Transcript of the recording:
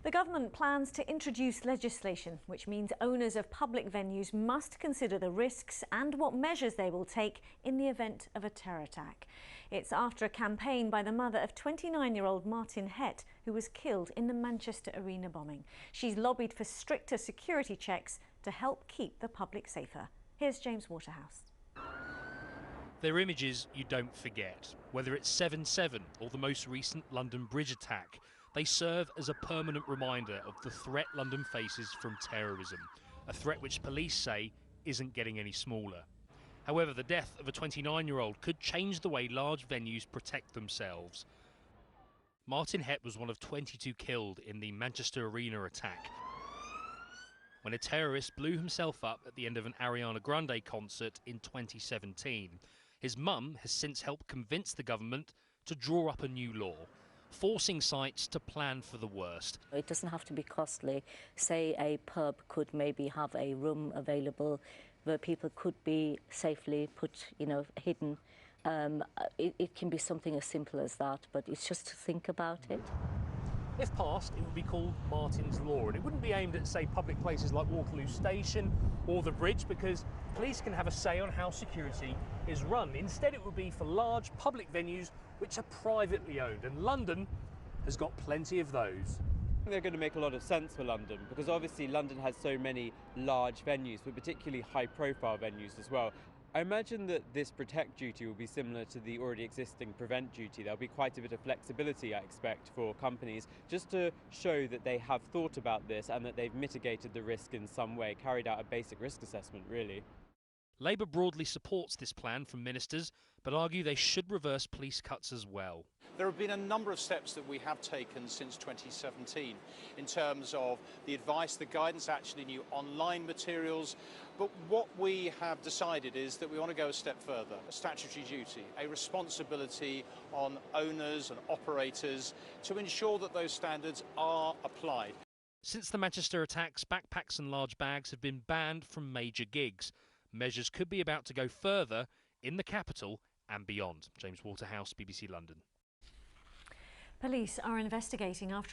The government plans to introduce legislation which means owners of public venues must consider the risks and what measures they will take in the event of a terror attack. It's after a campaign by the mother of 29-year-old Martyn, who was killed in the Manchester Arena bombing. She's lobbied for stricter security checks to help keep the public safer. Here's James Waterhouse. They're images you don't forget. Whether it's 7/7 or the most recent London Bridge attack, they serve as a permanent reminder of the threat London faces from terrorism, a threat which police say isn't getting any smaller. However, the death of a 29-year-old could change the way large venues protect themselves. Martyn was one of 22 killed in the Manchester Arena attack, when a terrorist blew himself up at the end of an Ariana Grande concert in 2017. His mum has since helped convince the government to draw up a new law, forcing sites to plan for the worst. It doesn't have to be costly. Say a pub could maybe have a room available where people could be safely put, hidden. It can be something as simple as that, but it's just to think about it. If passed, it would be called Martyn's Law, and it wouldn't be aimed at, say, public places like Waterloo Station or the Bridge, because police can have a say on how security is run. Instead, it would be for large public venues which are privately owned, and London has got plenty of those. They're going to make a lot of sense for London, because obviously London has so many large venues, but particularly high-profile venues as well. I imagine that this protect duty will be similar to the already existing prevent duty. There'll be quite a bit of flexibility, I expect, for companies, just to show that they have thought about this and that they've mitigated the risk in some way, carried out a basic risk assessment, really. Labour broadly supports this plan from ministers, but argue they should reverse police cuts as well. There have been a number of steps that we have taken since 2017 in terms of the advice, the guidance, actually new online materials. But what we have decided is that we want to go a step further, a statutory duty, a responsibility on owners and operators to ensure that those standards are applied. Since the Manchester attacks, backpacks and large bags have been banned from major gigs. Measures could be about to go further in the capital and beyond. James Waterhouse, BBC London. Police are investigating after